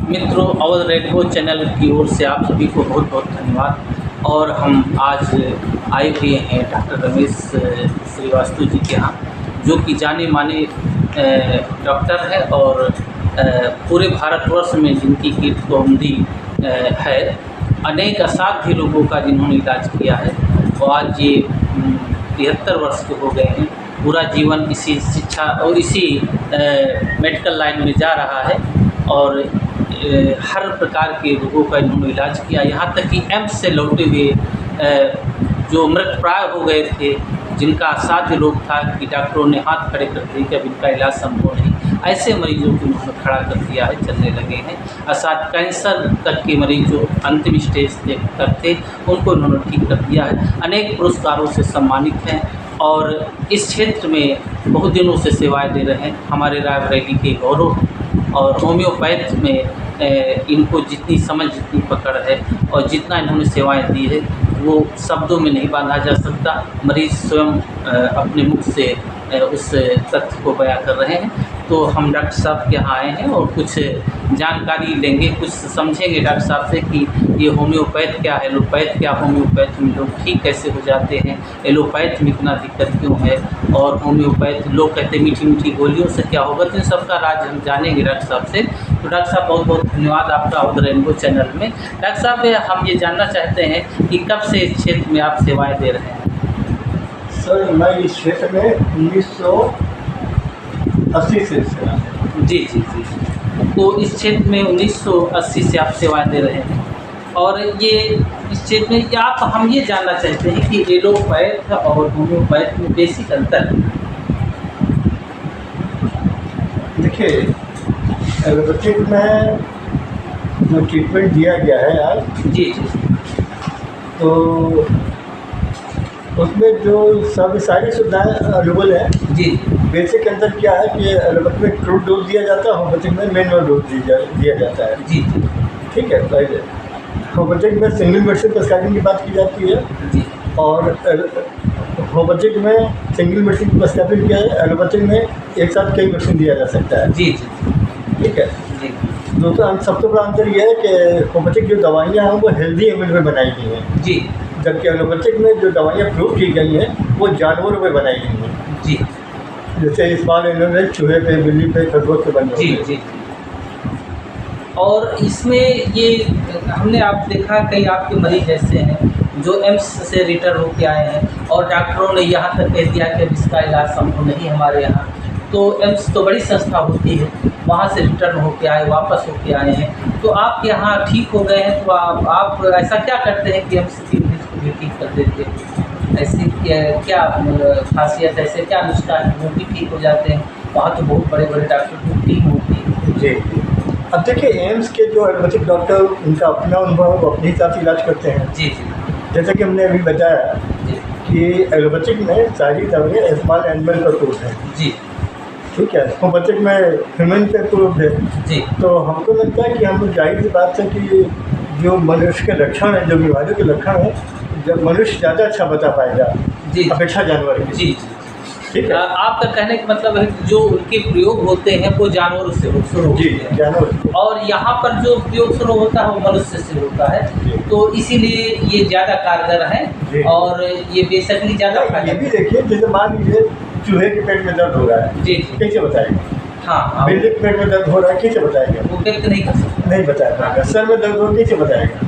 मित्रों, Awadh radio channel की ओर से आप सभी को बहुत बहुत धन्यवाद। और हम आज आए हुए हैं डॉक्टर रमेश श्रीवास्तव जी के यहाँ, जो कि जाने माने डॉक्टर है और पूरे भारतवर्ष में जिनकी कीर्तिमंदी है। अनेक असाध्य लोगों का जिन्होंने इलाज किया है और आज ये 73 वर्ष के हो गए हैं। पूरा जीवन इसी शिक्षा और इसी मेडिकल लाइन में जा रहा है और हर प्रकार के रोगों का इन्होंने इलाज किया। यहाँ तक कि एम्स से लौटे हुए जो मृतप्राय हो गए थे, जिनका असाध्य रोग था कि डॉक्टरों ने हाथ खड़े कर दिए कि अब इनका इलाज संभव नहीं, ऐसे मरीजों को उन्होंने खड़ा कर दिया है, चलने लगे हैं। असाध्य कैंसर तक के मरीज जो अंतिम स्टेज तक थे, उनको उन्होंने ठीक कर दिया है। अनेक पुरस्कारों से सम्मानित हैं और इस क्षेत्र में बहुत दिनों से सेवाएं दे रहे हैं। हमारे रायबरेली के गौरव और होम्योपैथ में इनको जितनी समझ, जितनी पकड़ है और जितना इन्होंने सेवाएं दी है, वो शब्दों में नहीं बांधा जा सकता। मरीज स्वयं अपने मुख से उस तथ्य को बयां कर रहे हैं। तो हम डॉक्टर साहब के यहाँ आए हैं और कुछ जानकारी लेंगे, कुछ समझेंगे डॉक्टर साहब से कि ये होम्योपैथ क्या है, एलोपैथ क्या, होम्योपैथ में लोग ठीक कैसे हो जाते हैं, एलोपैथ में इतना दिक्कत क्यों है, और होम्योपैथ लोग कहते हैं मीठी मीठी गोलियों से क्या होगा। तो इन सबका राज हम जानेंगे डॉक्टर साहब से। तो डॉक्टर साहब, बहुत बहुत धन्यवाद आपका अवध रेनबो चैनल में। डॉक्टर साहब, हम ये जानना चाहते हैं कि कब से इस क्षेत्र में आप सेवाएँ दे रहे हैं? सर, मैं इस क्षेत्र में 1980 से जी। तो इस क्षेत्र में 1980 से आप सेवाएं दे रहे हैं और ये इस क्षेत्र में हम ये जानना चाहते हैं कि एलोपैथ और होम्योपैथ में बेसिक अंतर है। देखिए, एलोपैथिक में जो ट्रीटमेंट दिया गया है आज, जी, तो उसमें जो सारी सुविधाएं अवेलेबल हैं। जी। बेसिक अंतर क्या है कि एलोपैथी में क्रूड डोज दिया जाता है, होम्योपैथिक में मैनुअल डोज दिया जाता है। जी। ठीक है, पहले होम्योपैथिक में सिंगल मेडिसिन प्रिस्क्राइबिंग की बात की जाती है। जी। और होम्योपैथिक में सिंगल मेडिसिन की प्रिस्क्राइबिंग किया है, एलोपैथिक में एक साथ कई मेडिसिन दिया जा सकता है। जी। ठीक है जी। दूसरा सबसे बड़ा अंतर यह है कि होम्योपैथिक जो दवाइयाँ हैं वो हेल्दी एनिमल में बनाई गई हैं। जी। जबकि एलोपैथिक में जो दवाइयाँ प्रूव की गई हैं वो जानवरों में बनाई गई हैं। जी। जैसे स्मॉल एनिमल चूहे पे, बिल्ली पे, खरगोश पे बन जी। जी। और इसमें ये हमने आप देखा कई आपके मरीज ऐसे हैं जो एम्स से रिटर्न होके आए हैं और डॉक्टरों ने यहाँ तक कह दिया कि अब इसका इलाज संभव नहीं हमारे यहाँ। तो एम्स तो बड़ी संस्था होती है, वहाँ से रिटर्न होके आए, वापस होके आए हैं। तो आप यहाँ ठीक हो गए हैं, तो आप ऐसा क्या करते हैं कि एम्स की मरीज को भी ठीक कर देते हैं? ऐसी क्या खासियत, ऐसे क्या नुस्खा है वो भी ठीक हो जाते हैं? वहाँ तो बहुत बड़े बड़े डॉक्टर की टीम होती है। जी। अब देखिए, एम्स के जो एलोपैथिक डॉक्टर, उनका अपना अनुभव, वो अपने हिसाब से इलाज करते हैं। जी। जैसे कि हमने अभी बताया कि एलोपैथिक में सारी दवाइयाँ स्मॉल एनिमल पर प्रूफ है। जी। ठीक है, होम्योपैथिक में ह्यूमन पे प्रूफ है। जी। तो हमको लगता है कि हम जाहिर सी बात है कि जो मनुष्य के लक्षण हैं, जो बीमारियों के लक्षण हैं, जब मनुष्य ज़्यादा अच्छा बता पाएगा जी अपेक्षा जानवर की। जी। ठीक है, आपका कहने का मतलब है कि जो उनके प्रयोग होते हैं वो जानवरों से शुरू होते हैं जानवर, और यहाँ पर जो प्रयोग शुरू होता है वो मनुष्य से होता है। तो इसीलिए ये ज़्यादा कारगर है और ये बेसिकली ज़्यादा ये भी देखिए, जैसे मान लीजिए चूहे के पेट में दर्द हो रहा है। जी। कैसे बताएगा? हाँ। बिल्ली के पेट में दर्द हो रहा है, कैसे बताएगा? वो व्यक्त नहीं कर सकता, नहीं बता पाएगा। सर में दर्द हो, कैसे बताएगा?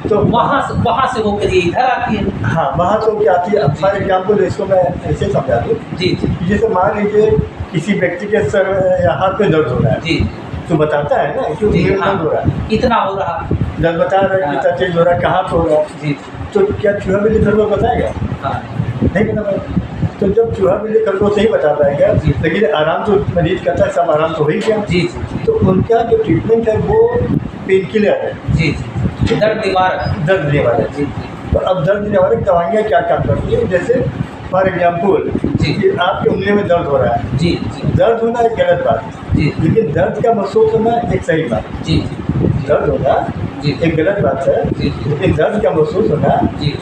तो वहाँ से होकर ये इधर आती है। हाँ, वहाँ तो क्या आती है। अब फॉर एग्जाम्पल इसको मैं ऐसे समझा दूँ। जी। जैसे मान लीजिए किसी व्यक्ति के सर या हाथ में दर्द हो रहा है। जी। तो बताता है ना कि दर्द हो रहा है, कितना हो रहा, दर्द बता रहा है, कितना तेज हो रहा है, कहाँ पे हो रहा है। जी। तो क्या चूहा बिल्ली खरगोश बताएगा? हाँ। नहीं बता पाएगा। तो जब चूहा बिल्ली खरगोश नहीं बता पाएगा, लेकिन आराम तो मरीज कहता है, सब आराम तो हो ही गया। जी। तो उनका जो ट्रीटमेंट है वो पेन किलर है। जी। दर्द निवारक। जी। तो अब दर्द निवारक दवाइयाँ क्या काम करती है? जैसे फॉर एग्जाम्पल कि आपकी उंगली में दर्द हो रहा है। जी। दर्द होना एक गलत बात है। जी। लेकिन दर्द का महसूस होना एक सही बात है। जी। दर्द होना एक गलत बात है, लेकिन दर्द का महसूस होना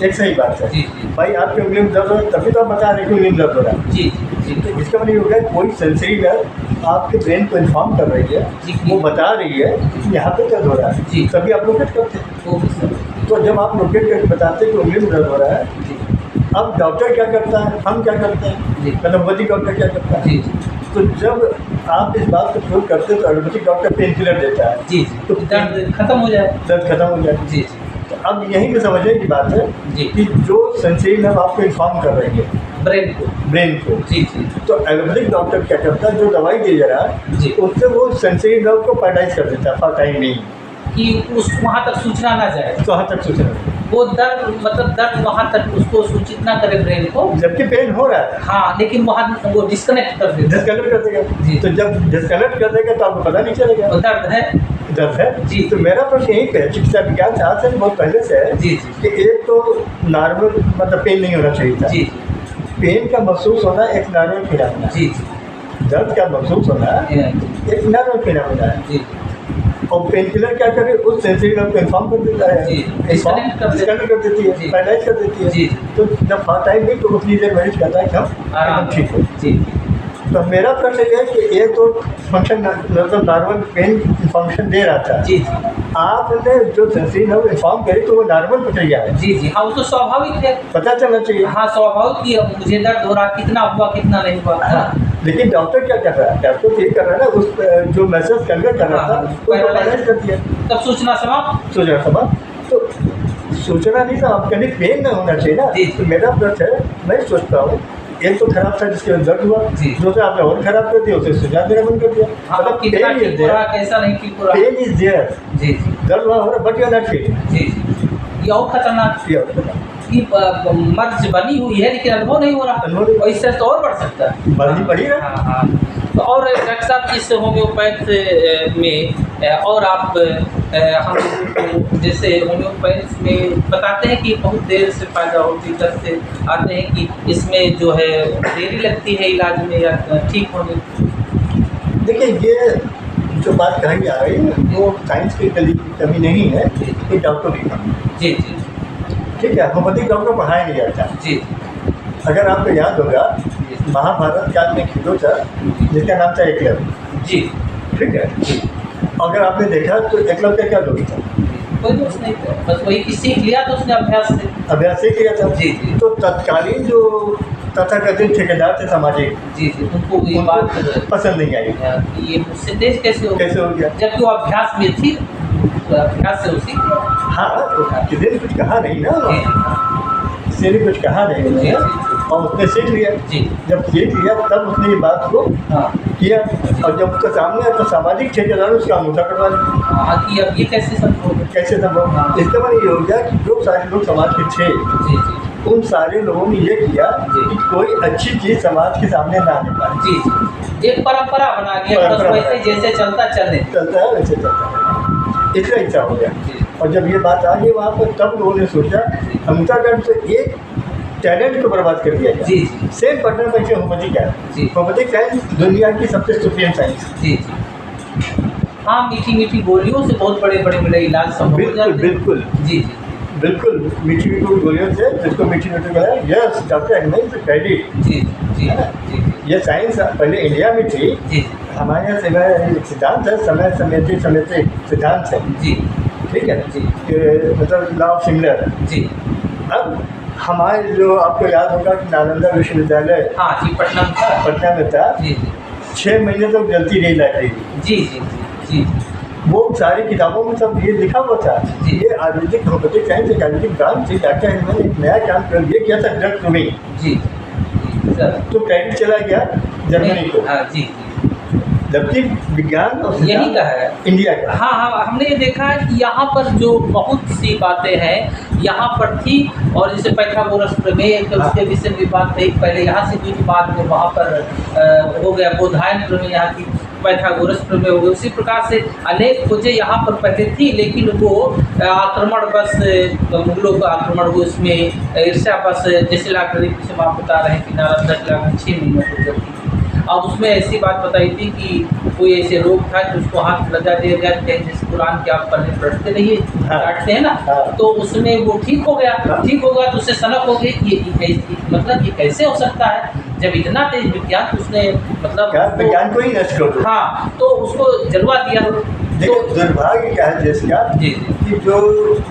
एक सही बात है। भाई, आपकी उंगली में दर्द हो रहा है, तभी तो आप बता रहे कि उंगली में दर्द हो रहा है। जी। जी। तो इसका मतलब ये हो गया कोई सेंसरी नर्व आपके ब्रेन को इन्फॉर्म कर रही है, जी। वो बता रही है कि यहाँ पे दर्द हो रहा है, जी। तभी आप लोकेट करते हैं। Okay sir. तो जब आप लोकेट करके बताते हैं कि उंगली में दर्द हो रहा है, जी अब डॉक्टर क्या करता है, हम क्या करते हैं, जी। एलोपैथिक डॉक्टर क्या करता है। जी जी तो जब आप इस बात को प्रूव करते हैं तो एलोपैथिक डॉक्टर पेन किलर देता है, जी तो जी, दर्द खत्म हो जाए। दर्द खत्म हो जाए। जी तो अब यहीं पे समझने की बात है जी कि जो सेंसरी नर्व आपको इन्फॉर्म कर रही है ब्रेन को। ब्रेन को, जी जी तो एलोपैथिक डॉक्टर क्या करता है, जो दवाई दे रहा है जी। उससे वो सेंसरी नर्व को पैरालाइज कर देता है फॉर टाइम नहीं, कि उस वहाँ तक सूचना ना जाए, तो वहाँ तक सूचना, वो दर्द मतलब दर्द वहाँ तक उसको सूचित ना करे ब्रेन को। जबकि पेन हो रहा है, हाँ, लेकिन वहाँ वो डिस्कनेक्ट कर देता है। डिस्कनेक्ट कर देगा। जी। तो जब डिस्कनेक्ट कर देगा तो आपको पता नहीं चलेगा वो दर्द है। दर्द है। जी। तो मेरा प्रश्न यही पे चिकित्सा विज्ञान से आज से बहुत पहले से है जी जी कि एक तो नॉर्मल मतलब पेन नहीं होना चाहिए था, जी पेन का महसूस होना एक नॉर्मल फिनोमेना है, जी जी दर्द का महसूस होना जी एक नॉर्मल फिनोमेना है। जी और पेन किलर क्या करे, उस सेंसरी नर्व को इन्फॉर्म कर देता है, जी। डिस्कनेक्ट कर देती है, जी। पैरालाइज कर देती है। जी। तो जब हार्ट टाइम भी तो उतनी देर मरीज कहता है कि हम आराम एकदम ठीक हो। जी तो मेरा प्रश्न ये है कि ये तो फंक्शन मतलब नॉर्मल पेन फंक्शन दे रहा था, जी जी आपने जो सेंसरी नर्व इन्फॉर्म करी तो वो नॉर्मल प्रक्रिया है, जी जी। हाँ, वो तो स्वाभाविक है। पता चलना चाहिए। हाँ, स्वाभाविक कि अब मुझे दर्द हो रहा, कितना हुआ कितना नहीं हुआ। हाँ, लेकिन डॉक्टर क्या कर रहा है, डॉक्टर तो ये कर रहा है ना, उस जो मैसेज कन्वे कर रहा था हाँ, उसको पैरालाइज कर दिया, तब सूचना समाप्त। सूचना समा। तो सूचना नहीं था, आप कभी पेन ना होना चाहिए ना। जी। तो मेरा प्रश्न है, मैं सोचता हूँ एक तो खराब था जिसके अंदर दर्द हुआ, जी। दूसरा आपने और खराब कर दिया, उसे सुझाव देना बंद कर दिया। हाँ, कितना ठीक हो रहा, कैसा नहीं ठीक हो रहा। पेन इज देयर, जी जी दर्द वहाँ हो रहा, but you are not feeling. जी जी। ये और खतरनाक कि मर्ज बनी हुई है लेकिन अनुभव नहीं हो रहा, अनुभव नहीं। और इससे तो और बढ़ सकता है। बढ़ी पड़ी ना। हाँ हाँ। तो और डॉक्टर साहब इस होम्योपैथ में और आप हम लोगों को जैसे होम्योपैथ में बताते हैं कि बहुत देर से फायदा होती है, से आते हैं कि इसमें जो है देरी लगती है इलाज में या ठीक होने में। देखिए ये जो बात कही जा रही है वो साइंस की कमी नहीं है, ये डॉक्टर की कमी है। जी जी ठीक है, होम्योपैथिक डॉक्टर पढ़ाया नहीं जाता। जी अगर आपको याद होगा महाभारत काल में खिलो था जिसका नाम था एकलव्य। जी ठीक है, अगर आपने देखा तो एकलव्य का क्या दोष था, कोई दोष नहीं था, बस वही कि सीख लिया तो उसने अभ्यास से। अभ्यास ही किया था। जी जी तो तत्कालीन जो तथाकथित ठेकेदार थे सामाजिक, जी जी, उनको ये बात पसंद नहीं आई, कि ये मुझसे तेज कैसे हो कैसे हो गया। जबकि वो अभ्यास में थी, तो अभ्यास से उसी। हाँ, तो किसी ने कुछ कहा नहीं ना, जी किसी ने कुछ कहा नहीं जी उन्होंने, जी और उसने सीख लिया। जी जब सीख लिया तब उसने ये बात को हाँ किया, और जब उसका सामने आया तो सामाजिक ठेकेदार ने उसका अंगूठा कटवा लिया। हाँ, कि अब ये कैसे संभव हो। कैसे संभव, इसका मतलब ये हो गया कि जो सारे लोग समाज के थे जी जी उन सारे लोगों ने ये किया जी। कि कोई अच्छी चीज़ समाज के सामने ना आने पाए, जी जी, एक परंपरा बना दिया, बस परंपरा वैसे जैसे चलता चले। चलता है वैसे चलता है, इतना इच्छा हो गया। जी और जब ये बात आ गई वहाँ पर तब लोगों ने सोचा अंगूठाकट से एक टैलेंट को बर्बाद कर दिया जी गया। जी सेम पटना में से होम्योपैथिक है, जी होम्योपैथिक साइंस दुनिया की सबसे सुप्रीम साइंस। जी जी। हाँ, मीठी मीठी बोलियों से बहुत बड़े बड़े बड़े इलाज संभव हो बिल्कुल जाते हैं। बिल्कुल जी जी बिल्कुल, मीठी मीठी गोलियों से जिसको मीठी मीठी बोला, यस डॉक्टर एग्मेंस क्रेडिट। जी जी जी ये साइंस पहले इंडिया में थी, जी हमारे यहाँ समय सिद्धांत है, समय समय सिद्धांत है। जी ठीक है जी कि मतलब लॉ ऑफ सिमिलर। जी। अब हमारे जो आपको याद होगा कि नालंदा विश्वविद्यालय हाँ जी, पटना में था। पटना में था, जी जी 6 महीने तक जलती रही लाइब्रेरी। जी जी जी वो सारी किताबों में सब ये लिखा हुआ था। जी। ये आयुर्वेदिक होम्योपैथिक साइंस एक आयुर्वेदिक ब्रांच थी, डॉक्टर ने एक नया काम कर ये किया था, ड्रग टू मी। जी सर। तो क्रेडिट चला गया जर्मनी को, हाँ जी, जबकि विज्ञान और यही सिद्धांत का है। इंडिया का। हाँ हाँ, हमने ये देखा है कि यहाँ पर जो बहुत सी बातें हैं यहाँ पर थी, और जैसे पैथागोरस प्रमेय तो उसके विषय में बात नहीं, पहले यहाँ से हुई, बाद में वहाँ पर हो गया बोधायन प्रमेय, यहाँ की पैथागोरस प्रमेय हो गया। उसी प्रकार से अनेक खोजें यहाँ पर पहले थी, लेकिन वो आक्रमण बस मुगलों का आक्रमण हुआ, उसमें ईर्ष्या बस, जैसे लाइब्रेरी से आप बता रहे हैं कि नालंदा किला 6 महीनों तक चलती थी। अब उसमें ऐसी बात बताई थी कि कोई ऐसे रोग था कि उसको हाथ लगा दिया गया, जैसे कुरान के आप पढ़ने पढ़ते रहिए, काटते हैं ना, तो उसमें वो ठीक हो गया। ठीक होगा तो उससे सनक हो गई, ये मतलब ये कैसे हो सकता है, जब इतना तेज विज्ञान तो उसने मतलब क्या विज्ञान को ही नष्ट कर दो। हाँ, तो उसको जलवा दिया। देखिए दुर्भाग्य क्या है देश का जी कि जो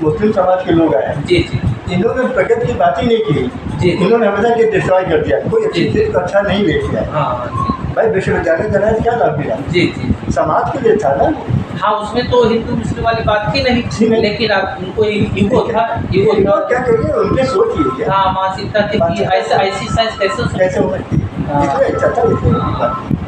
मुस्लिम समाज के लोग आए जी जी इन्होंने प्रगति की बात ही नहीं की। जी। इन्होंने हमेशा के डिस्ट्रॉय कर दिया, कोई अच्छी जी। चीज़ को अच्छा नहीं लेके आए। हाँ भाई विश्वविद्यालय देना क्या लाभ मिला? जी जी। समाज के लिए था ना। हाँ, उसमें तो हिंदू मुस्लिम वाली बात थी नहीं, लेकिन आप उनको ईगो था, ईगो था। क्या करिए, उनके सोच ही है। हाँ, मानसिकता थी कि ऐसी साइंस कैसे हो सकती है। हो सकती है? अच्छा था इसलिए।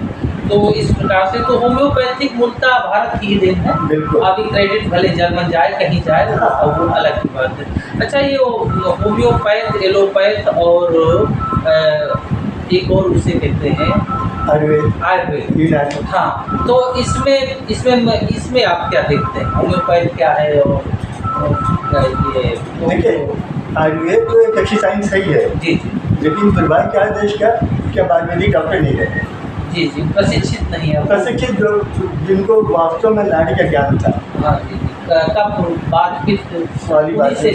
तो इस प्रकार से तो होम्योपैथिक मूलतः भारत की ही देन है। बिल्कुल। अभी क्रेडिट भले जर्मन जाए कहीं जाए और वो अलग की बात है। अच्छा, ये होम्योपैथ, एलोपैथ और एक और उसे कहते हैं आयुर्वेद। हाँ, तो इसमें आप क्या देखते हैं? होम्योपैथ क्या है और ये देखिए आयुर्वेद तो एक अच्छी साइंस है ही है जी जी लेकिन दुर्भाग्य क्या है देश का कि अब आयुर्वेदिक डॉक्टर नहीं रहे। जी जी, प्रशिक्षित नहीं है। प्रशिक्षित जो जिनको वास्तव में लाने का ज्ञान था। हाँ जी, कब बात वाली बात से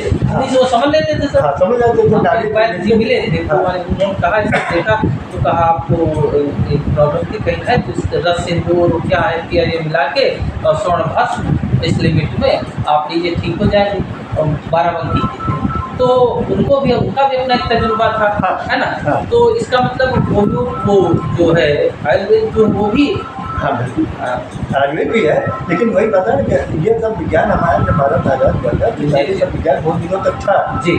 वो समझ लेते थे सर। हाँ, समझ जाते थे। वैद्य जी मिले थे तो उन्होंने कहा इसका देखा तो कहा आपको एक प्रॉब्लम की कहीं है तो इस रस सिंदूर क्या है कि ये मिला के और स्वर्ण भस्म इस लिमिट में आप लीजिए, ठीक हो जाएगी। और 12 बंकी की तो उनका भी अपना एक तजुर्बा था। हाँ, है ना। हाँ। तो इसका मतलब वो जो है आयुर्वेद जो वो भी हाँ बिल्कुल आयुर्वेद भी है लेकिन वही पता है कि ये सब विज्ञान हमारे जब भारत आजाद हुआ था ये सब विज्ञान बहुत दिनों तक था जी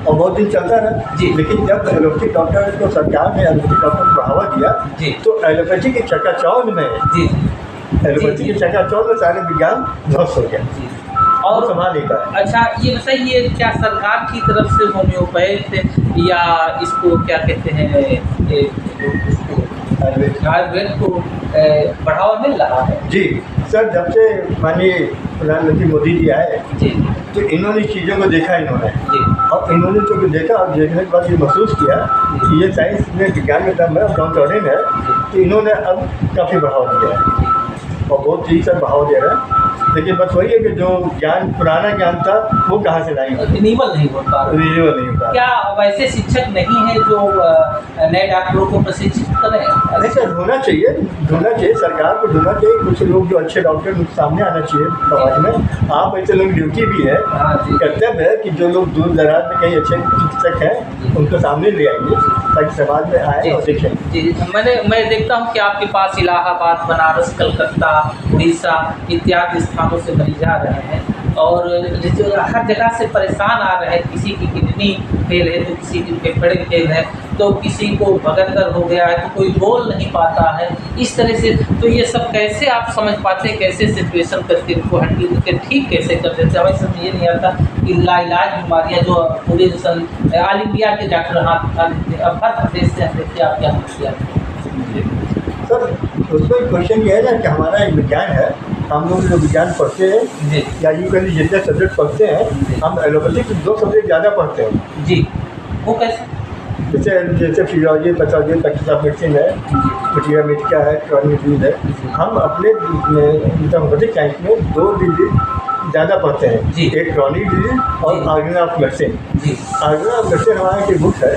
और बहुत दिन चलता रहा जी। लेकिन जब एलोपैथिक डॉक्टर को सरकार ने एलोपैथिक डॉक्टर को बढ़ावा दिया जी तो एलोपैथी की चकाचौंध में जी एलोपैथी की चकाचौंध में सारे विज्ञान ध्वस्त हो गया जी। और और संभाल नहीं पाया। अच्छा, ये बताइए क्या सरकार की तरफ से होम्योपैथ या इसको क्या कहते हैं आयुर्वेद को बढ़ावा मिल रहा है? जी सर, जब से माननीय प्रधानमंत्री मोदी जी आए जी तो इन्होंने चीज़ों को देखा इन्होंने जी और इन्होंने जो देखा और देखने के बाद ये महसूस किया कि ये साइंस में विज्ञान में दम है और काउंटरिंग है तो इन्होंने अब काफ़ी बढ़ावा दिया है और बहुत ठीक से बढ़ावा दे रहा है। लेकिन बस वही है कि जो ज्ञान पुराना ज्ञान था वो कहाँ से लाएंगे, रिन्यूअल नहीं हो पा रहा। रिन्यूअल नहीं होता। क्या वैसे शिक्षक नहीं है जो नए डॉक्टरों को प्रशिक्षित करें? नहीं सर, ढूंढना चाहिए सरकार को ढूंढना चाहिए कुछ लोग जो अच्छे डॉक्टर उनके सामने आना चाहिए समाज में। आप ऐसे लोग ड्यूटी भी है, हाँ जी। कर्तव्य है कि जो लोग दूर दराज में कई अच्छे चिकित्सक हैं उनको सामने ले आइए ताकि समाज में आए और देखें। जी, मैं देखता हूँ कि आपके पास इलाहाबाद, बनारस, कलकत्ता, उड़ीसा इत्यादि स्थानों से मरीज आ रहे हैं और हर जगह से परेशान आ रहे हैं। किसी की किडनी फेल है तो किसी की फेफड़े फेल है तो किसी को भगदड़ हो गया है तो कोई बोल नहीं पाता है। इस तरह से तो ये सब कैसे आप समझ पाते हैं, कैसे सिचुएशन करके इनको हैंडल करके ठीक कैसे कर देते हैं? हमें समझ ये नहीं आता कि लाइलाज बीमारियाँ जो पूरे ऑल इंडिया के डॉक्टर हाथ अब हर प्रदेश से देखिए आप क्या किया सर उसमें क्वेश्चन ये है ना कि हमारा एक विज्ञान है, हम लोग जो विज्ञान पढ़ते हैं जी या यूँ कह लीजिए जितने सब्जेक्ट पढ़ते हैं हम एलोपैथिक 2 सब्जेक्ट ज़्यादा पढ़ते हैं। जी, वो कैसे? जैसे physiology, pathology, practice of medicine है, मटीरियल मेडिका है, क्रॉनिक डिजीज है। हम अपने होम्योपैथिक साइंस में 2 डिजीज ज़्यादा पढ़ते हैं जी। एक क्रॉनिक डिजीज और ऑर्गन ऑफ मेडिसिन। जी ऑर्गन ऑफ मेडिसिन हमारे की बुक है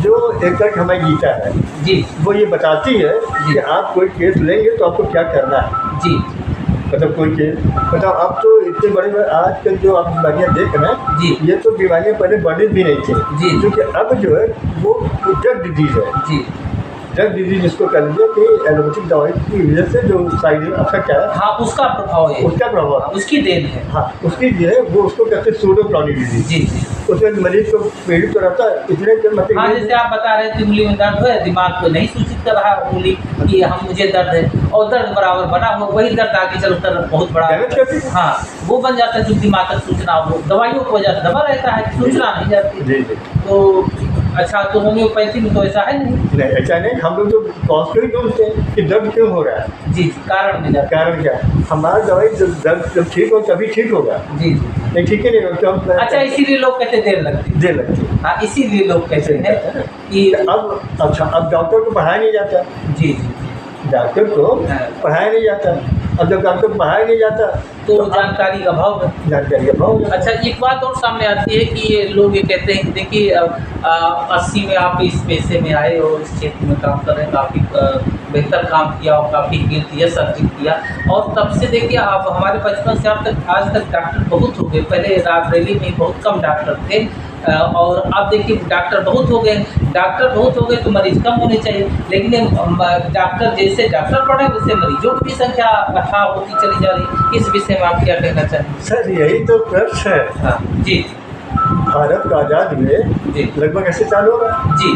जो एक तरह हमारी गीता है। जी वो ये बताती है कि आप कोई केस लेंगे तो आपको क्या करना है। जी मतलब कोई केस मतलब अब तो इतने बड़े आजकल जो आप बीमारियाँ देख रहे हैं जी ये तो बीमारियाँ पहले वर्णित भी नहीं थी जी। क्योंकि अब जो है वो ड्रग डिजीज़ है। जी ड्रग डिजीज जिसको कह लीजिए कि एलोपैथिक दवाई की वजह से जो साइड इफेक्ट है हाँ, उसका प्रभाव है, उसका प्रभाव उसकी देन है। हाँ उसकी जो है वो उसको कहते हैं सूडो क्रॉनिक डिजीज। जी जी। उसमें मरीज को पीड़ित तो रहता है इतने के मतलब हाँ, जैसे आप बता रहे थे उंगली में दर्द है, दिमाग को नहीं सूचित कर रहा उंगली कि हम मुझे दर्द है और दर्द बराबर बना हुआ वही दर्द आगे चलकर बहुत बड़ा डैमेज करती है। हाँ वो बन जाता है जो दिमाग का सूचना हो दवाइयों की वजह से दबा रहता है, सूचना नहीं जाती। जी जी। तो अच्छा, तो होम्योपैथी में तो ऐसा है नहीं ऐसा नहीं, हम लोग तो कॉज को ही ढूंढते हैं कि दर्द क्यों हो रहा है। जी जी, कारण में जाता कारण क्या है, हमारा दवाई दर्द जब ठीक हो तभी ठीक होगा। जी जी। नहीं ठीक ही नहीं हो तो हम अच्छा, इसीलिए लोग कहते देर लगती देर लगती है। हाँ, इसीलिए लोग कहते हैं कि अब अच्छा अब डॉक्टर को पढ़ाया नहीं जाता। जी जी डॉक्टर को हाँ। पढ़ाया नहीं जाता। अब जब डॉक्टर को पढ़ाया नहीं जाता तो जानकारी का अभाव है। जानकारी का अभाव हो जाता है। अच्छा, एक बात और सामने आती है कि ये लोग ये कहते हैं कि देखिए 80 में आप इस पेशे में आए और इस क्षेत्र में काम कर रहे हैं, काफ़ी बेहतर काम किया और काफ़ी यश अर्जित किया, और तब से देखिए आप हमारे बचपन से आप तक आज तक डॉक्टर बहुत हो गए। पहले रायबरेली में बहुत कम डॉक्टर थे और अब देखिए डॉक्टर बहुत हो गए। डॉक्टर बहुत हो गए तो मरीज़ कम होने चाहिए, लेकिन डॉक्टर जैसे डॉक्टर बढ़े वैसे मरीजों की भी संख्या अथाह होती चली जा रही। इस विषय में आप क्या कहना चाहेंगे? सर यही तो प्रश्न है। हाँ जी भारत का आज़ाद हुए जी लगभग 80 साल हो रहा है। जी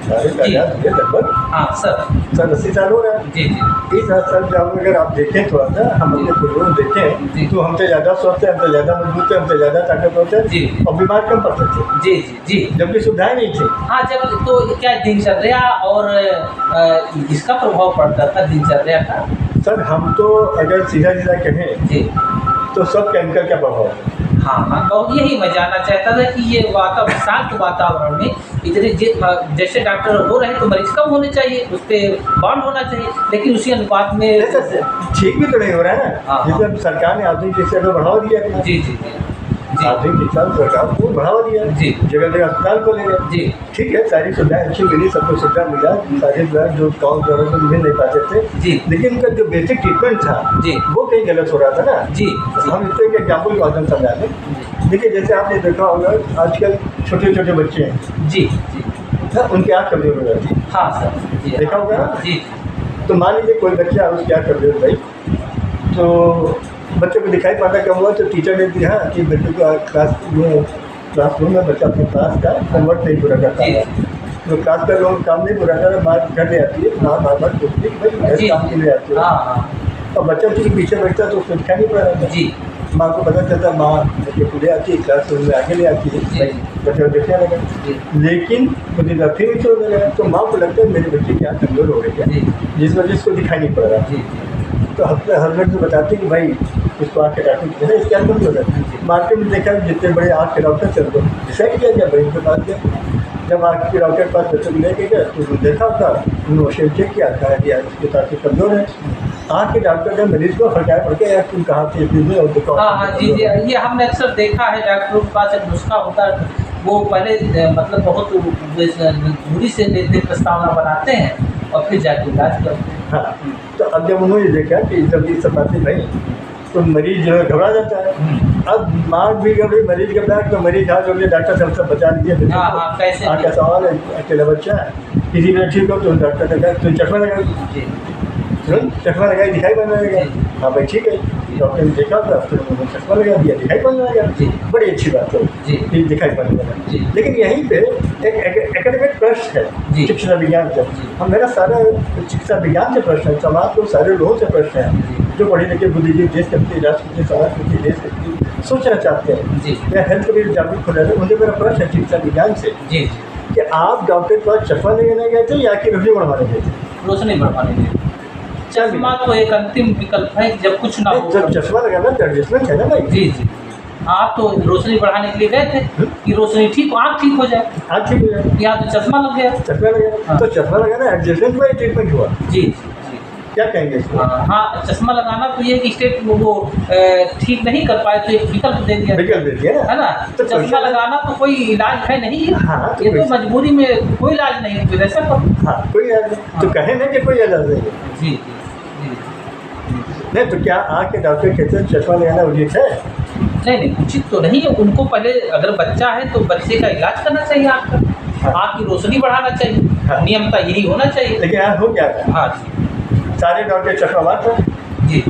भारत का जी। आज़ाद हुए लगभग हाँ सर 80 साल हो रहा है। जी जी इस सर जब अगर आप देखें थोड़ा सा, हम अपने पूर्वज जी। देखें तो हमसे ज़्यादा स्वस्थ है, हमसे ज़्यादा मजबूत है, हमसे ज़्यादा ताकतवर है जी। और बीमार कम पड़ते थे, जी जी जी। जबकि सुविधाएं नहीं थी। हाँ, जब तो क्या दिनचर्या और इसका प्रभाव पड़ता था दिनचर्या का? सर हम तो अगर सीधा सीधा कहें जी तो सब केमिकल का प्रभाव है। हाँ हाँ, और यही मैं जानना चाहता था कि ये वातावरण, शांत वातावरण में इतने जैसे डॉक्टर हो रहे तो मरीज कम होने चाहिए, उस पर बॉन्ड होना चाहिए, लेकिन उसी अनुपात में ठीक भी तो नहीं हो रहा है ना। हाँ, जैसे सरकार ने आधुनिक चिकित्सा को बढ़ावा दिया है। जी जी जी जी आधुनिक चिकित्सा सरकार को बढ़ावा दिया है। जी। जगह जगह अस्पताल खोलेंगे। जी ठीक है, सारी सुविधाएं अच्छी मिली, सबको सुविधा मिला, सारी सुविधाएं जो गाँव जरूरत में मिल नहीं पाते थे। जी लेकिन उनका जो बेसिक ट्रीटमेंट था जी वो कहीं गलत हो रहा था ना। जी हम इसको एक एग्जाम्पल के माध्यम समझा दें। देखिए जैसे आपने देखा होगा आजकल छोटे छोटे बच्चे हैं जी जी। ना, उनकी आँख कमजोर हो जाती है। हाँ सर जी। देखा होगा ना? जी तो मान लीजिए कोई बच्चा उसकी आँख कमजोर हो गई तो बच्चे को दिखाई पड़ता कम हुआ तो टीचर ने दिया कि बच्चे को क्लासरूम में बच्चा अपने क्लास का होमवर्क नहीं पूरा करता है, तो क्लास का लोग काम नहीं पूरा करता, बात घर ले आती है, माँ बार बार पूछती है भाई घर जी। काम के लिए आती है। हाँ हाँ और बच्चा उसके पीछे बैठता है तो उसको दिखाई नहीं पड़ रहा था। जी माँ को पता चलता माँ बच्चे को ले आती है, क्लासरूम में आगे ले आती है, जी। बच्चे को देखने लगा। जी लेकिन मुझे फिर नीचे होने लगा तो माँ को लगता है मेरे बच्चे की आँख कमजोर हो गई है, जी जिस वजह से उसको दिखाई नहीं पड़ रहा। जी तो अपने हस्बैंड से बताते कि भाई इसको आँख के डॉक्टर जो है इसके आँख कमजोर है। मार्केट में देखा जितने बड़े आँख के डॉक्टर चल दो डिसाइड किया गया भाई उनके पास गया। जब आँख के डॉक्टर के पास बच्चों को लेके गया तो उन्होंने देखा था, उन्होंने शेप चेक किया था कि यार उसके साथ कमजोर है। आँख के डॉक्टर ने मरीज को हटाया पड़ के यार तुम कहाँ थे इतने और देखो। हाँ हाँ जी जी, ये हमने अक्सर देखा है। डॉक्टरों के पास एक नुस्खा होता है, वो पहले मतलब बहुत दूरी से लेते प्रस्तावना बनाते हैं और फिर जाके इलाज करते हैं। हाँ, तो अब जब उन्होंने देखा कि जब ये सब बातें भाई तो मरीज जो है घबरा जाता है। अब माँ भी घबरी, मरीज घबरा तो मरीज हाथ जोड़ डॉक्टर से हमसे बचा लीजिए। हाँ हाँ, कैसे हाँ का सवाल है, अकेला बच्चा है, किसी ने ठीक हो तो डॉक्टर ने कहा तुम चश्मा लगा, जी चश्मा लगाई दिखाई पड़ने लगा। हाँ भाई ठीक है, डॉक्टर ने देखा था फिर उन्होंने चश्मा लगा दिया, दिखाई पड़ने लगा। जी बड़ी अच्छी बात है जी कि दिखाई पड़ने लगा। जी लेकिन यहीं पे एक एकेडमिक प्रश्न है जी। शिक्षा विज्ञान से। हम मेरा सारा शिक्षा विज्ञान से प्रश्न है, समाज को सारे लोगों से प्रश्न है जो पढ़े लिखे बुद्धिजीवी देश के प्रति, राष्ट्र के प्रति, समाज के प्रति, देश के प्रति सोचना चाहते हैं जी या हेल्थ के लिए जागरूक हो रहे हैं। उनसे मेरा प्रश्न है शिक्षा विज्ञान से जी कि आप डॉक्टर के पास चश्मा लेने गए थे या कि रोशनी बढ़वाने गए थे? रोशनी बढ़वाने के लिए। चश्मा तो एक अंतिम विकल्प है जब कुछ ना हो। जब चश्मा लगाना तो एडजस्टमेंट है ना भाई। जी जी, आप तो रोशनी बढ़ाने के लिए गए थे कि रोशनी ठीक, आँख ठीक हो जाए। हाँ ठीक हो जाए, यहाँ तो चश्मा लग गया। चश्मा लगाना तो चश्मा लगाना एडजस्टमेंट हुआ, ट्रीटमेंट हुआ। जी जी क्या कहेंगे इसको? हाँ, चश्मा लगाना तो ये कि स्टेट वो ठीक नहीं कर पाए तो एक विकल्प दे दिया, विकल्प दे दिया है ना। ना। तो चश्मा लगाना तो कोई इलाज है नहीं है। हाँ, तो ये तो वैसे- मजबूरी में कोई इलाज नहीं है, वैसा करो। हाँ कोई इलाज नहीं, तो कहे ना कि कोई इलाज नहीं है। जी जी नहीं तो क्या आँख के डॉक्टर कहते हैं चश्मा लगाना उचित है? नहीं नहीं, उचित तो नहीं है। उनको पहले अगर बच्चा है तो बच्चे का इलाज करना चाहिए, आँख का, आँख की रोशनी बढ़ाना चाहिए। हाँ। नियमता यही होना चाहिए। लेकिन यहाँ हो क्या था, हाँ जी सारे डॉक्टर चश्माबाज थे, जी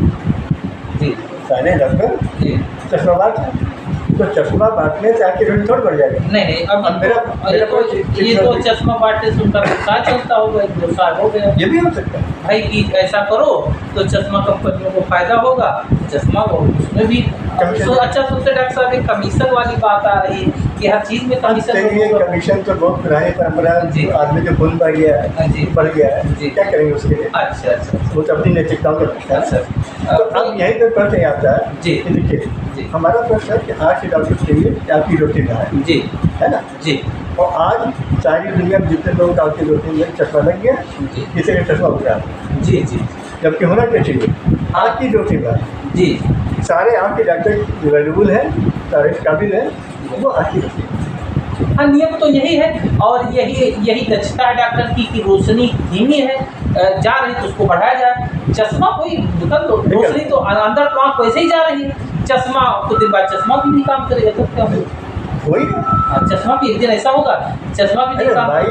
जी सारे डॉक्टर जी। चश्माबाज थे, तो चश्मा बांटने से आपकी रोशनी थोड़ी बढ़ जाएगी। नहीं नहीं, अब अब मेरा ये तो चश्मा बांटने से उनका व्यवसाय चलता होगा, एक व्यवसाय हो गया ये भी हो सकता है। भाई कि ऐसा करो तो चश्मा कंपनियों को फायदा होगा, चश्मा को उसमें भी कमीशन। तो अच्छा सोचते डॉक्टर साहब, एक कमीशन वाली बात आ रही है कि हर चीज़ में कमीशन ये होगा। कमीशन तो बहुत पुरानी परंपरा जी। आदमी जो खून बढ़ गया हाँ है, जी। बढ़ गया है, जी। क्या करेंगे उसके लिए? अच्छा अच्छा वो तो अपनी नैतिकताओं का प्रश्न है। अच्छा। तो अब यहीं पर प्रश्न आता है जी। कि देखिए जी। हमारा प्रश्न है कि आज के डॉक्टर के लिए आपकी रोटी ना है, जी है ना। जी और आज सारी दुनिया में जितने लोग आपकी रोटी में चश्मा लग गया, जी किसी का चश्मा हो गया, जी जी जबकि होना क्या चाहिए? आज की रोटी में जी सारे आँख के डॉक्टर अवेलेबल हैं, सारे काबिल हैं, वो आँख की बची। हाँ, नियम तो यही है और यही दक्षता है डॉक्टर की कि रोशनी धीमी है, जा रही तो उसको बढ़ाया जाए। चश्मा कोई विकल्प तो रोशनी तो अंदर तो आँख वैसे ही जा रही है, चश्मा कुछ दिन बाद चश्मा भी नहीं काम करेगा तो क्या होगा? वही चश्मा भी एक दिन ऐसा होगा, चश्मा भी नहीं काम भाई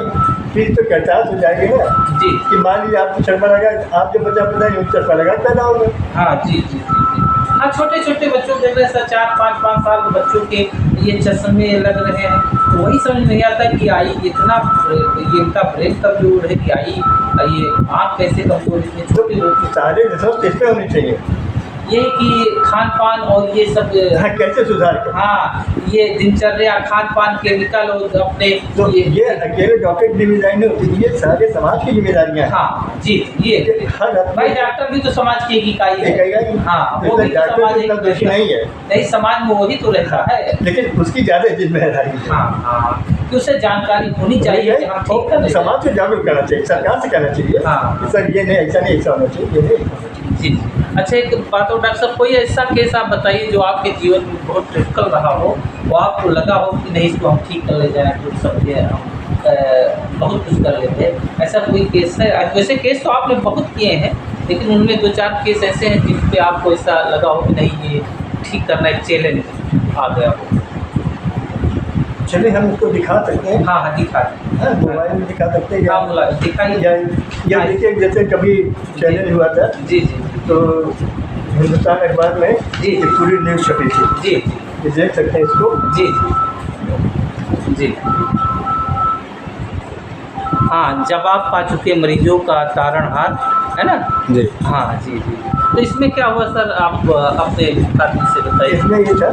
फिर तो कहता हो जाएगी ना जी कि मान लीजिए आपको चश्मा लगा, आप जब बच्चा पता नहीं चश्मा लगा पैदा होगा। हाँ जी जी जी जी। हाँ, छोटे छोटे बच्चों देख रहे हैं सर, 4-5 साल के बच्चों के ये चश्मे लग रहे हैं, तो वही समझ नहीं आता कि आई इतना ये इनका ब्रेन कमजोर है कि आई ये आँख कैसे कमजोर है, छोटे लोग सारे रिसर्च किस पे होनी चाहिए, ये कि खान पान और ये सब हाँ, कैसे सुधार करें। हाँ, ये दिनचर्या खान पान केमिकल और अपने तो ये अकेले डॉक्टर की जिम्मेदारी नहीं होती, ये सारे समाज की जिम्मेदारियाँ हैं। हाँ जी, ये हर भाई डॉक्टर भी तो समाज की एक इकाई है। हाँ, वो भी तो समाज डॉक्टर दोषी नहीं है, नहीं समाज में वही तो रहता है, लेकिन उसकी ज़्यादा जिम्मेदारी है। हाँ हाँ, कि उसे जानकारी होनी चाहिए कि हम ठीक कर समाज से जागरूक करना चाहिए, सरकार से कहना चाहिए हाँ सर ये नहीं, ऐसा नहीं, ऐसा होना चाहिए, ये नहीं। जी। अच्छा, एक बात और डॉक्टर साहब, कोई ऐसा केस आप बताइए जो आपके जीवन में बहुत क्रिटिकल रहा हो, वो आपको लगा हो कि नहीं इसको हम ठीक कर ले जाएँ, कुछ समझे हम बहुत कुछ कर लेते हैं, ऐसा कोई केस है? वैसे केस तो आपने बहुत किए हैं, लेकिन उनमें 2-4 केस ऐसे हैं जिन पे आपको ऐसा लगा हो कि नहीं ये ठीक करना एक चैलेंज आ गया हो? चलिए हम उसको दिखा सकते हैं। हाँ हाँ, दिखाइए। हाँ, मोबाइल में दिखा सकते हैं हाँ, बोला दिखाइए। या देखिए जैसे कभी चैलेंज हुआ था जी जी तो हिंदुस्तान अखबार में जी एक पूरी न्यूज़ छपी थी, जी ये देख सकते हैं इसको। जी जी जी। हाँ, जवाब पा चुके मरीजों का तारणहार, है ना? जी हाँ जी जी। तो इसमें क्या हुआ सर, आप अपने खातिर से बताइए। इसमें ये था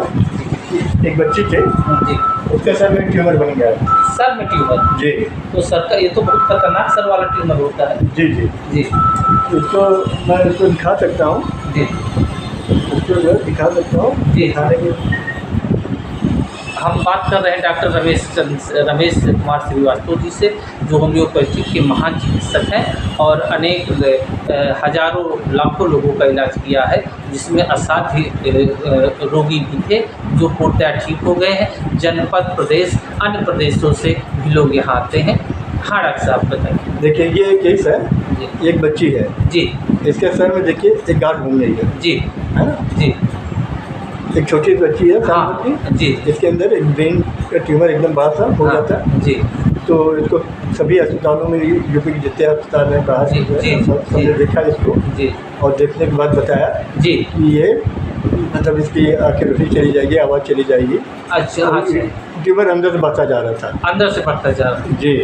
कि एक बच्ची थे, जी, उसके सर में ट्यूमर बन गया। सर में ट्यूमर? जी। तो सर का ये तो बहुत खतरनाक सर वाला ट्यूमर होता है। जी जी जी। इसको मैं इसको दिखा सकता हूँ, जी इसको जो है दिखा सकता हूँ, जी। दिखाने के हम बात कर रहे हैं डॉक्टर रमेश कुमार श्रीवास्तव जी से, जो होम्योपैथी के महान चिकित्सक हैं और अनेक हजारों लाखों लोगों का इलाज किया है, जिसमें असाध्य रोगी भी थे जो पूर्णतः ठीक हो गए हैं। जनपद, प्रदेश, अन्य प्रदेशों से भी लोग यहाँ आते हैं। हाँ डॉक्टर साहब बताइए। देखिए ये एक केस है, जी एक बच्ची है जी इसके सर में देखिए एक गांठ घूम गई है जी ना? जी। एक छोटी बच्ची है हाँ जी। इसके अंदर एक ब्रेन का ट्यूमर एकदम बड़ा सा हो जाता है जी। तो इसको सभी अस्पतालों में, यूपी के जितने अस्पताल में बाहर जी, से जी, सबने देखा इसको जी और देखने के बाद बताया जी। कि ये मतलब इसकी आँखें रोशनी चली जाएगी, आवाज़ चली जाएगी। अच्छा अच्छा, ट्यूमर अंदर से बढ़ता जा रहा था, अंदर से बढ़ता जा रहा है। जी।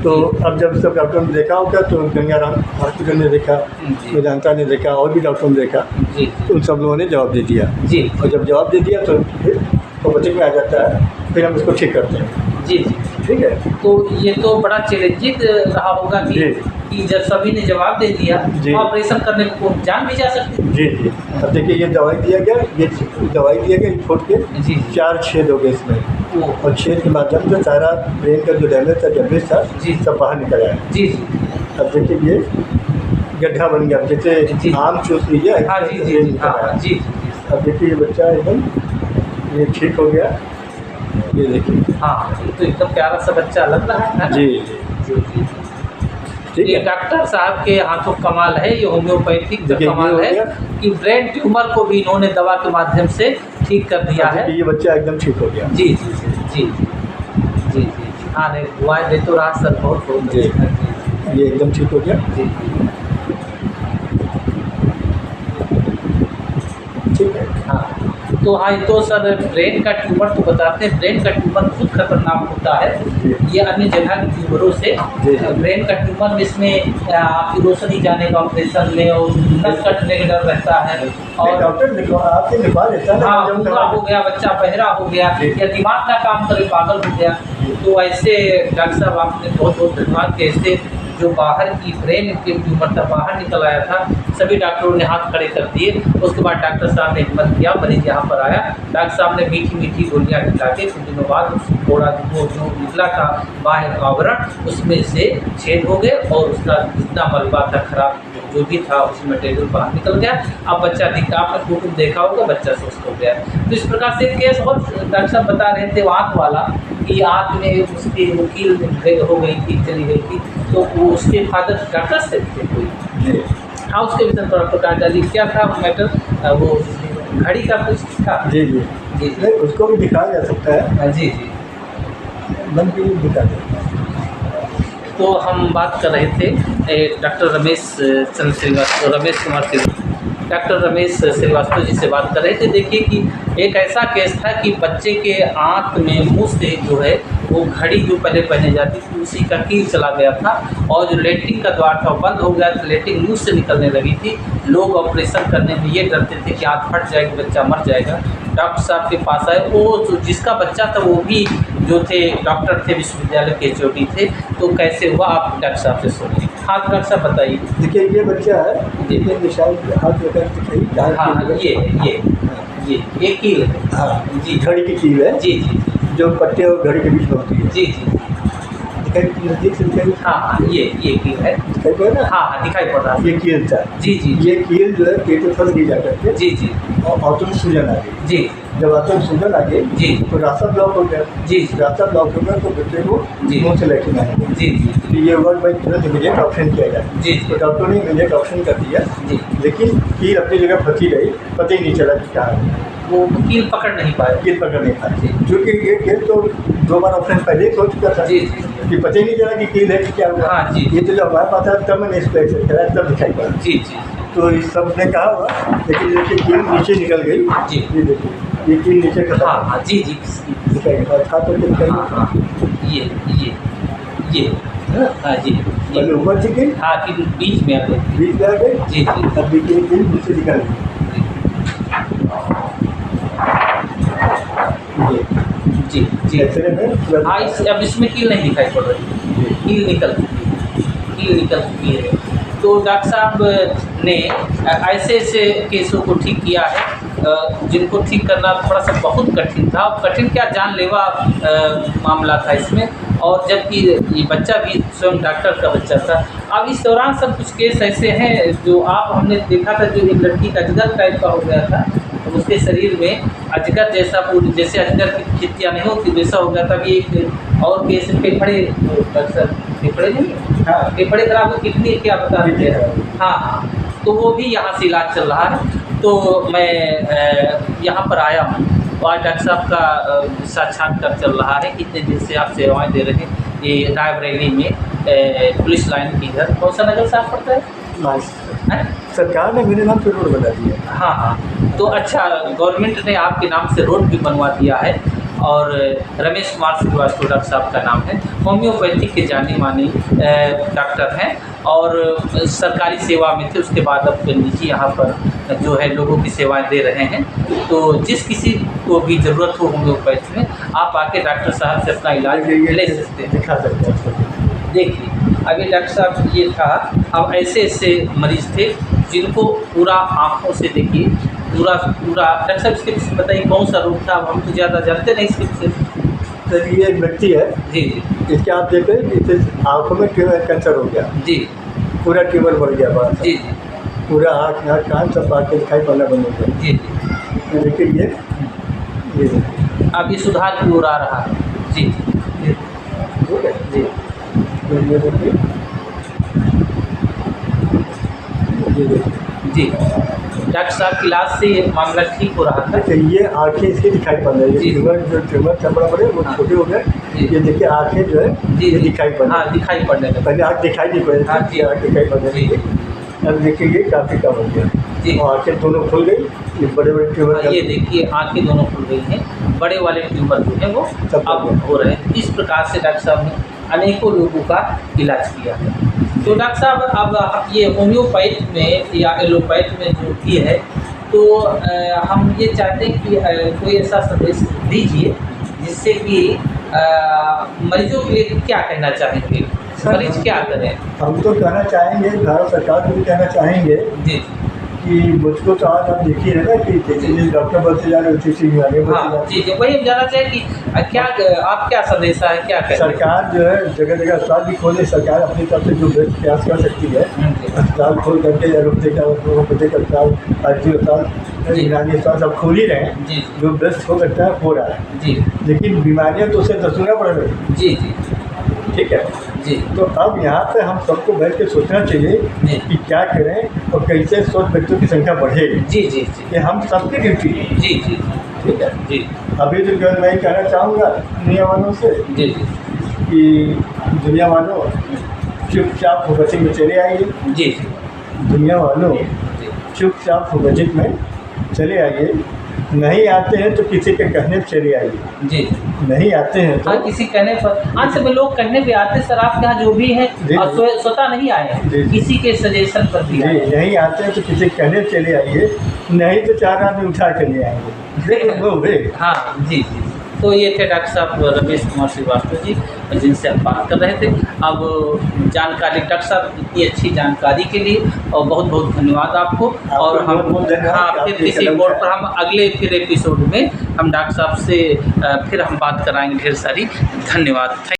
तो अब जब सब डॉक्टर ने देखा होगा तो गंगाराम हॉस्पिटल ने देखा, जी वेदांता ने देखा और भी डॉक्टरों ने देखा, जी तो उन सब लोगों ने जवाब दे दिया। जी और जब जवाब दे दिया तो फिर ऑटोमेटिक में आ जाता है, फिर हम इसको ठीक करते हैं। जी जी। ठीक है। तो ये तो बड़ा चैलेंजिंग रहा होगा कि जब सभी ने जवाब दे दिया जी। तो ऑपरेशन करने को जान भी जा सकती है। जी जी। अब देखिए ये दवाई दिया गया, ये दवाई दिया गया, फुट के जी 4 छेद हो गए इसमें, ओ, और छेद के माध्यम से सारा ब्रेन का जो डैमेज था, डैमेज था, जी। सब बाहर निकल आया। जी जी। अब देखिए ये गड्ढा बन गया, जी। जैसे आम चूस लीजिए। हाँ जी जी जी। हाँ जी जी। अब देखिए ये बच्चा एकदम ये ठीक हो गया, ये देखिए। हाँ, ये तो एकदम प्यारा सा बच्चा लग रहा है ना? जी जी जी। ठीक ये है। डॉक्टर साहब के हाथों कमाल है, ये होम्योपैथिक देखिए, कमाल ये हो है गया। कि ब्रेन ट्यूमर को भी इन्होंने दवा के माध्यम से ठीक कर दिया अब है। देखिए ये बच्चा एकदम ठीक हो गया। जी जी जी जी जी जी। हाँ नहीं, दुआएं दे तो रहा सर, बहुत बहुत जी। जी ये एकदम ठीक हो गया। जी। ठीक है। हाँ, तो हाँ, ये तो सर ब्रेन का ट्यूमर तो बताते हैं, ब्रेन का ट्यूमर खुद खतरनाक होता है। ये अन्य जगह की ट्यूमरों से, ब्रेन का ट्यूमर में इसमें आपकी रोशनी जाने का ऑपरेशन में और नस कटने का डर रहता है, और डॉक्टर आपसे लिखवा देता है। हाँ, पूरा हो गया, बच्चा बहरा हो गया या दिमाग का काम करे पागल हो गया। तो ऐसे डॉक्टर साहब आपने बहुत बहुत धन्यवाद कि ऐसे जो बाहर की ब्रेन के ट्यूमर था बाहर निकल आया था, सभी डॉक्टरों ने हाथ खड़े कर दिए। उसके बाद डॉक्टर साहब ने हिम्मत किया, मरीज यहाँ पर आया, डॉक्टर साहब ने मीठी मीठी गोलियाँ खिला के कुछ दिनों बाद थोड़ा जो निकला था बाहर आवरण, उसमें से छेद हो गए और उसका जितना मलबा था खराब जो भी था उस मटेरियल बाहर निकल गया। अब बच्चा दिखा, आपने फोटो देखा होगा, बच्चा स्वस्थ हो गया। तो इस प्रकार से केस और डॉक्टर साहब बता रहे थे आँख वाला कि आँख में उसकी कील हो गई थी, चली गई थी, तो वो उसके फादर डॉक्टर से थे कोई। हाँ, उसके विषय थोड़ा प्रकाश डालिए, क्या था मैटर? वो घड़ी का कुछ था। जी जी जी नहीं, उसको भी दिखाया जा सकता है, जी जी। मन की भी दिखा सकता है। तो हम बात कर रहे थे डॉक्टर रमेश चंद्र श्रीवास्तव, रमेश कुमार श्रीवास्तव, डॉक्टर रमेश श्रीवास्तव जी से बात कर रहे थे। देखिए कि एक ऐसा केस था कि बच्चे के आँख में मुँह से जो है वो घड़ी जो पहले पहने जाती थी उसी का कील चला गया था, और जो लेटरिन का द्वार था वो बंद हो गया, तो लेटरिन मुँह से निकलने लगी थी। लोग ऑपरेशन करने में ये डरते थे कि आँख फट जाएगी, बच्चा मर जाएगा। डॉक्टर साहब के पास आए, वो जो जिसका बच्चा था वो भी जो थे डॉक्टर थे, विश्वविद्यालय के HOD थे। तो कैसे हुआ आप डॉक्टर साहब से सुनिए। हाँ डॉक्टर साहब बताइए। देखिए ये बच्चा है, देखिए निशान हाथ लेकर दिखाई। हाँ ये कील है। हाँ जी घड़ी की कील है, जी जी जो पट्टे और घड़ी के बीच में होती है। जी जी। दिखाई नजदीक से दिखाई। हाँ ये कील है। दिखाई पड़ रहा है ना? हाँ दिखाई पड़ रहा है। ये कील था। जी जी ये कील जो है पेट में फंस गई जा करके, जी जी और ऑटो में सूजन आ गई। जी जब ऑटो में सूजन आ गई जी तो रास्ता ब्लॉक हो गया। जी रास्ता ब्लॉक हो गया तो बच्चे को जी। मुँह से लेटरिन आएगा। जी जी तो ये वर्ड बाई तुरंत इमीडिएट ऑप्शन किया जाए। जी तो डॉक्टर ने इमीडिएट ऑप्शन कर दिया, जी। लेकिन कील अपनी जगह फंसी रही, पता ही नहीं चला कि कहाँ है। वो कील पकड़ नहीं पाए। कील पकड़ नहीं पाया, जी। क्योंकि ये कील तो 2 बार ऑप्शन पहले ही हो चुका था जी जी कि पता ही नहीं चला कि कील है कि क्या हुआ। हाँ, जी। ये तो जब हमारे पास आया तब मैंने इसको एक्सप्लेन करा, तब दिखाई पड़ा। जी जी तो इस सब ने कहा हुआ, लेकिन देखिए कील नीचे निकल गई। जी। ये देखिए ये कील नीचे खत्म हाँ हाँ जी जी दिखाई और खा तो दिखाई। हाँ हाँ ये हाँ जी पहले ऊपर थी कील, हाँ कि बीच में आ गए। बीच में आ गई, जी जी अब देखिए कील नीचे निकल गई। जी जी। एक्सरे में हाँ अब इसमें कील नहीं दिखाई पड़ रही, कील निकल चुकी है। तो डॉक्टर साहब ने ऐसे केसों को ठीक किया है जिनको ठीक करना थोड़ा सा बहुत कठिन था। कठिन क्या, जानलेवा मामला था इसमें, और जबकि ये बच्चा भी स्वयं डॉक्टर का बच्चा था। अब इस दौरान सब कुछ केस ऐसे हैं जो हमने देखा था, जो एक लड़की का अजगर टाइप का हो गया था, तो उसके शरीर में अजगर जैसा पूरी, जैसे अजगर की चित्तियाँ नहीं होती वैसा हो गया था। अभी एक और केस फेफड़े, फेफड़े नहीं, हाँ फेफड़े खराब हो, किडनी क्या बता रहे थे। हाँ तो वो भी यहाँ से इलाज चल रहा है। तो मैं यहाँ पर आया हूँ और डॉक्टर साहब का साक्षात्कार चल रहा है। कितने दिन से आप सेवाएं दे रहे हैं ये रायबरेली में, पुलिस लाइन की इधर कौन सा नगर साहब पड़ता है? सरकार ने मेरे नाम से रोड बना दिया। हाँ हाँ तो अच्छा, गवर्नमेंट ने आपके नाम से रोड भी बनवा दिया है। और रमेश कुमार श्रीवास्तव डॉक्टर साहब का नाम है, होम्योपैथिक के जाने माने डॉक्टर हैं, और सरकारी सेवा में थे, उसके बाद अब निजी यहाँ पर जो है लोगों की सेवाएं दे रहे हैं। तो जिस किसी को भी ज़रूरत हो होम्योपैथी में, आप आके डॉक्टर साहब से अपना इलाज ले सकते हैं, दिखा सकते हैं। देखिए अभी डॉक्टर साहब ये था, अब ऐसे मरीज थे जिनको पूरा आँखों से देखिए पूरा डॉक्टर साहब इसके विषय बताइए कौन सा रोग था। अब हम तो ज़्यादा जानते नहीं इसके विषय। सर ये एक व्यक्ति है जी जी इसके आप देख रहे हैं, इसे आँखों में कैंसर हो गया, जी पूरा ट्यूमर बढ़ गया बड़ा सा। जी जी पूरा आँख कान सब आँखें दिखाई पड़ना बंद हो गया। जी जी देखिए ये देखिए अब ये सुधार की ओर आ रहा है। जी जी ठीक है जी तो ये देखिए जी डॉक्टर साहब की इलाज से ये मामला ठीक हो रहा था। अच्छा ये आँखें इसकी दिखाई पड़ रही है, जी। ट्यूमर चमड़ा पड़े वो हाँ। छोटे हो गए। जी। ये देखिए आँखें जो है जी ये दिखाई पड़ रही हाँ दिखाई पड़ने लगा। पहले आँख दिखाई नहीं पड़ रही हाँ, थी, आँख दिखाई पड़ रही थी। अब देखिए ये काफ़ी कम हो गया जी। और आँखें दोनों खुल गई, ये बड़े बड़े ट्यूमर ये देखिए आँखें दोनों खुल गई हैं, बड़े वाले ट्यूमर जो हैं वो सब अब हो रहे हैं। इस प्रकार से डॉक्टर साहब ने अनेकों लोगों का इलाज किया है। तो डॉक्टर साहब अब ये होम्योपैथ में या एलोपैथ में जो भी है, तो हम ये चाहते हैं कि कोई ऐसा संदेश दीजिए जिससे कि मरीजों के लिए क्या कहना चाहेंगे, मरीज क्या करें? हम तो कहना चाहेंगे, भारत सरकार को भी कहना चाहेंगे जी कि मुझको तो आज आप देखिए ना कि जैसे डॉक्टर बढ़ते जा रहे हो, उसी बीमारियाँ बढ़ती जा हाँ रही जी, वही हम जानना चाहें कि क्या आप क्या संदेश है, क्या हैं। कहें? सरकार जो है जगह जगह अस्पताल भी खोले, सरकार अपनी तरफ से जो बेस्ट प्रयास कर सकती है, अस्पताल खोल करके या रुपये का होम्योपैथिक अस्पताल, आईसीयू अस्पताल, यूनानी अस्पताल सब खोल ही रहे हैं, जी जो बेस्ट हो सकता है हो रहा है। जी लेकिन बीमारियाँ तो उसे दसूना पड़ रही हैं, जी जी ठीक है। जी तो अब यहाँ पे हम सबको बैठ के सोचना चाहिए जी कि क्या करें और कैसे स्वस्थ बच्चों की संख्या बढ़े। जी जी जी ये हम सबकी ड्यूटी है, जी जी ठीक है। जी अभी तो केवल मैं ही कहना चाहूँगा दुनिया वालों से जी जी कि दुनिया वालों चुपचाप बजट में चले आइए, जी दुनिया वालों जी चुपचाप बजट में चले आइए। नहीं आते हैं तो किसी के कहने पर चले आइए, जी नहीं आते हैं तो हाँ, किसी कहने पर हाँ सब लोग कहने पे आते सर, आपके यहाँ जो भी है जी, और स्वतः नहीं आए हैं, जी, जी। किसी के सजेशन पर भी आए हैं। जी नहीं आते हैं तो किसी के कहने पर चले आइए, नहीं तो 4 आदमी उठा के ले आएंगे। वो वे हाँ जी जी। तो ये थे डॉक्टर साहब रमेश कुमार श्रीवास्तव जी, जिनसे हम बात कर रहे थे। अब जानकारी, डॉक्टर साहब इतनी अच्छी जानकारी के लिए और बहुत बहुत धन्यवाद आपको। और हम बहुत धन्यवाद हाँ कि फिर आपने किसी कदम बोर्ड पर उठाया। हम अगले एपिसोड में हम डॉक्टर साहब से फिर हम बात कराएंगे ढेर सारी। धन्यवाद।